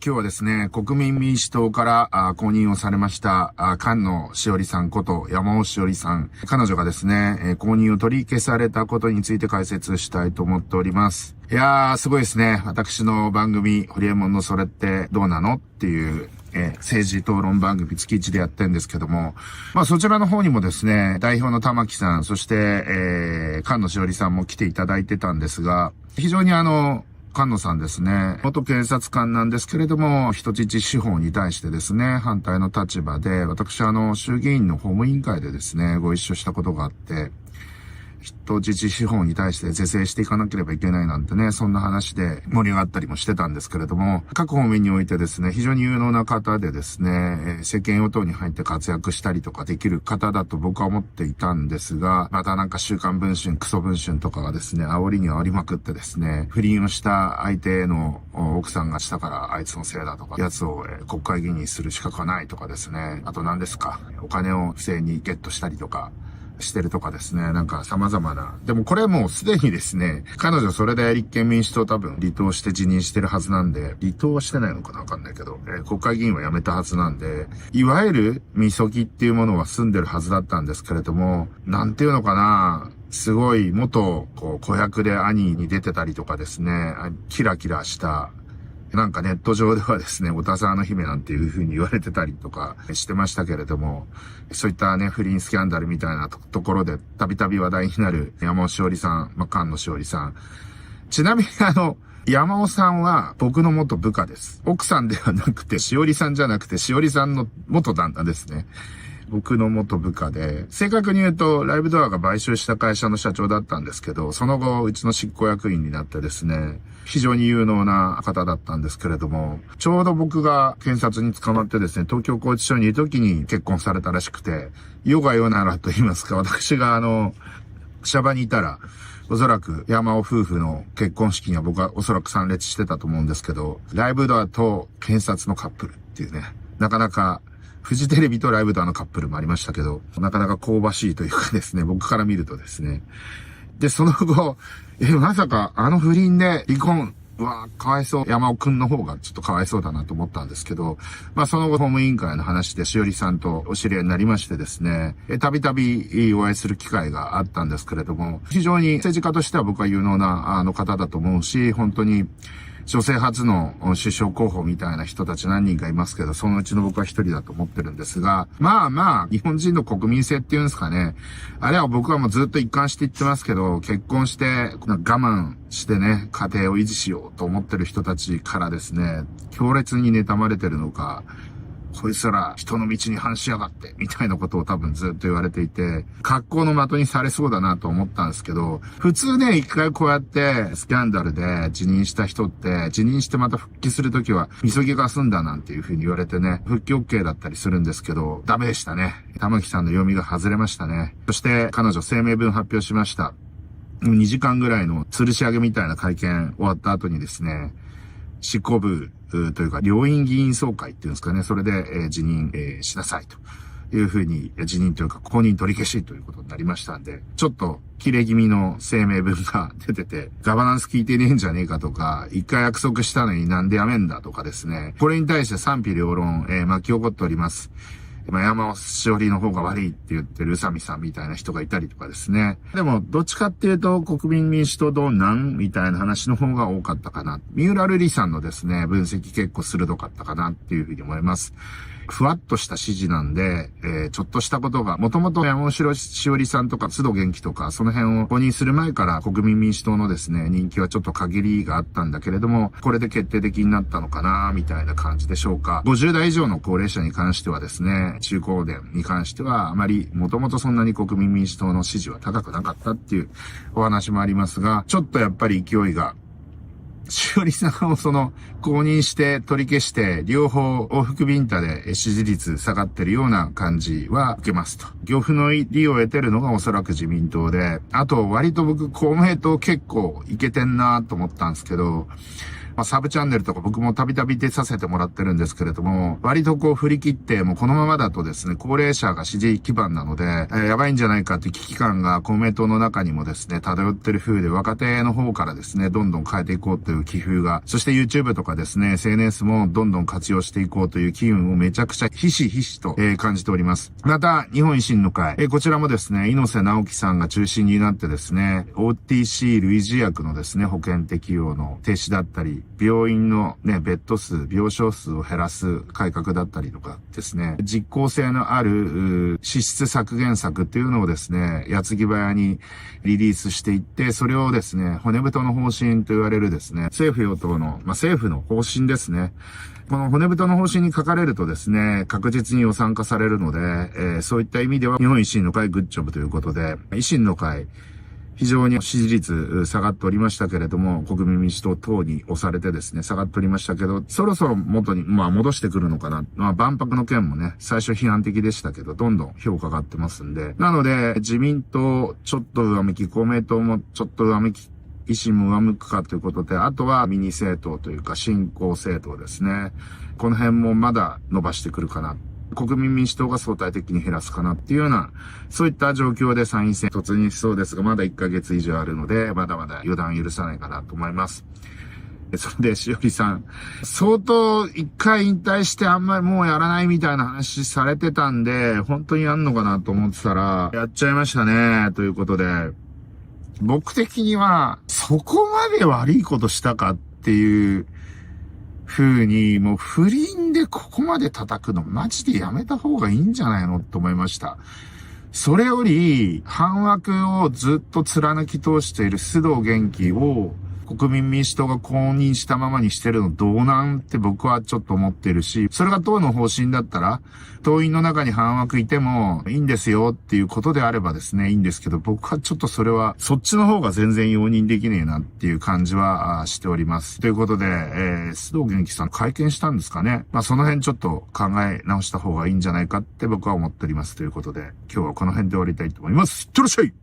今日はですね、国民民主党から公認をされました菅野志織さんこと山尾志織さん。彼女がですね、公認を取り消されたことについて解説したいと思っております。いやー、すごいですね。私の番組、ホリエモンのそれってどうなのっていう、政治討論番組月1でやってるんですけども、そちらの方にもですね、代表の玉木さん、そして、菅野志織さんも来ていただいてたんですが、非常に菅野さんですね、元検察官なんですけれども、人質司法に対してですね、反対の立場で、私衆議院の法務委員会でですね、ご一緒したことがあって、人質司法に対して是正していかなければいけないなんてね、そんな話で盛り上がったりもしてたんですけれども、各方面においてですね、非常に有能な方でですね、政権与党に入って活躍したりとかできる方だと僕は思っていたんですが、またなんか週刊文春、クソ文春とかがですね、煽りに煽りまくってですね、不倫をした相手の奥さんがしたからあいつのせいだとか、奴を国会議員にする資格はないとかですね、あと何ですか、お金を不正にゲットしたりとか、してるとかですね、なんか様々な。でもこれもうすでにですね、彼女それで立憲民主党多分離党して辞任してるはずなんで、離党はしてないのかなわかんないけど、国会議員は辞めたはずなんで、いわゆるみそぎっていうものは済んでるはずだったんですけれども、なんていうのかな、すごい元子役で兄に出てたりとかですね、キラキラしたなんかネット上ではですね、おたさの姫なんていう風に言われてたりとかしてましたけれども、そういったね、不倫スキャンダルみたいなところでたびたび話題になる山尾志織さん、菅野志織さん。ちなみに山尾さんは僕の元部下です。奥さんではなくて、志織さんじゃなくて、志織さんの元旦那ですね。僕の元部下で、正確に言うと、ライブドアが買収した会社の社長だったんですけど、その後、うちの執行役員になってですね、非常に有能な方だったんですけれども、ちょうど僕が検察に捕まってですね、東京拘置所にいる時に結婚されたらしくて、世が世ならと言いますか、私がシャバにいたら、おそらく山尾夫婦の結婚式には僕はおそらく参列してたと思うんですけど、ライブドアと検察のカップルっていうね、なかなか、フジテレビとライブドアのカップルもありましたけど、なかなか香ばしいというかですね、僕から見るとですね。で、その後、まさか不倫で離婚、うわかわいそう。山尾くんの方がちょっとかわいそうだなと思ったんですけど、その後、法務委員会の話でしおりさんとお知り合いになりましてですね、たびたびお会いする機会があったんですけれども、非常に政治家としては僕は有能な方だと思うし、本当に、女性初の首相候補みたいな人たち何人かいますけど、そのうちの僕は一人だと思ってるんですが、日本人の国民性っていうんですかね。あれは僕はもうずっと一貫して言ってますけど、結婚して我慢してね、家庭を維持しようと思ってる人たちからですね、強烈に妬まれてるのか、こいつら人の道に反しやがって、みたいなことを多分ずっと言われていて、格好の的にされそうだなと思ったんですけど、普通ね、一回こうやってスキャンダルで辞任した人って、辞任してまた復帰するときは、みそぎが済んだなんていう風に言われてね、復帰 OK だったりするんですけど、ダメでしたね。玉木さんの読みが外れましたね。そして彼女声明文発表しました。2時間ぐらいの吊るし上げみたいな会見終わった後にですね、執行部というか両院議員総会っていうんですかね、それで、辞任、しなさいというふうに辞任というか公認取り消しということになりましたんで、ちょっと切れ気味の声明文が出てて、ガバナンス聞いてねえんじゃねえかとか、一回約束したのになんでやめんだとかですね、これに対して賛否両論、巻き起こっております。山尾志織の方が悪いって言ってる宇佐美さんみたいな人がいたりとかですね。でも、どっちかっていうと、国民民主党どうなんみたいな話の方が多かったかな。三浦瑠麗さんのですね、分析結構鋭かったかなっていうふうに思います。ふわっとした指示なんで、ちょっとしたことが、もともと山尾志織さんとか須藤元気とか、その辺を公認する前から国民民主党のですね、人気はちょっと限りがあったんだけれども、これで決定的になったのかな、みたいな感じでしょうか。50代以上の高齢者に関してはですね、中高年に関しては、あまり、もともとそんなに国民民主党の支持は高くなかったっていうお話もありますが、ちょっとやっぱり勢いが、しおりさんを公認して取り消して、両方往復ビンタで支持率下がってるような感じは受けますと。漁夫の利を得てるのがおそらく自民党で、あと割と僕公明党結構いけてんなと思ったんですけど、サブチャンネルとか僕もたびたび出させてもらってるんですけれども、割と振り切って、もうこのままだとですね、高齢者が支持基盤なので、やばいんじゃないかっていう危機感が公明党の中にもですね、漂ってる風で、若手の方からですね、どんどん変えていこうという気風が、そして YouTube とかですね、SNS もどんどん活用していこうという機運をめちゃくちゃひしひしと、感じております。また、日本維新の会、こちらもですね、猪瀬直樹さんが中心になってですね、OTC 類似薬のですね、保険適用の停止だったり、病院のね、ベッド数、病床数を減らす改革だったりとかですね、実効性のある支出削減策っていうのをですね、矢継ぎ早にリリースしていって、それをですね、骨太の方針と言われるですね、政府与党の、政府の方針ですね。この骨太の方針に書かれるとですね、確実に予算化されるので、そういった意味では日本維新の会グッジョブということで、維新の会、非常に支持率下がっておりましたけれども、国民民主党等に押されてですね、下がっておりましたけど、そろそろ元に、戻してくるのかな。万博の件もね、最初批判的でしたけど、どんどん評価が上がってますんで。なので、自民党ちょっと上向き、公明党もちょっと上向き、維新も上向くかということで、あとはミニ政党というか新興政党ですね。この辺もまだ伸ばしてくるかな。国民民主党が相対的に減らすかなっていうような、そういった状況で参院選突入しそうですが、まだ1ヶ月以上あるので、まだまだ予断許さないかなと思います。それで、しおりさん、相当一回引退してあんまりもうやらないみたいな話されてたんで、本当にやんのかなと思ってたら、やっちゃいましたね、ということで、僕的には、そこまで悪いことしたかっていう風に、もう不倫でここまで叩くのマジでやめた方がいいんじゃないのと思いました。それより、反枠をずっと貫き通している須藤元気を国民民主党が公認したままにしてるのどうなんって僕はちょっと思ってるし、それが党の方針だったら、党員の中に反枠いてもいいんですよっていうことであればですね、いいんですけど、僕はちょっとそれは、そっちの方が全然容認できねえなっていう感じはしております。ということで、須藤元気さん会見したんですかね。その辺ちょっと考え直した方がいいんじゃないかって僕は思っておりますということで、今日はこの辺で終わりたいと思います。いってらっしゃい。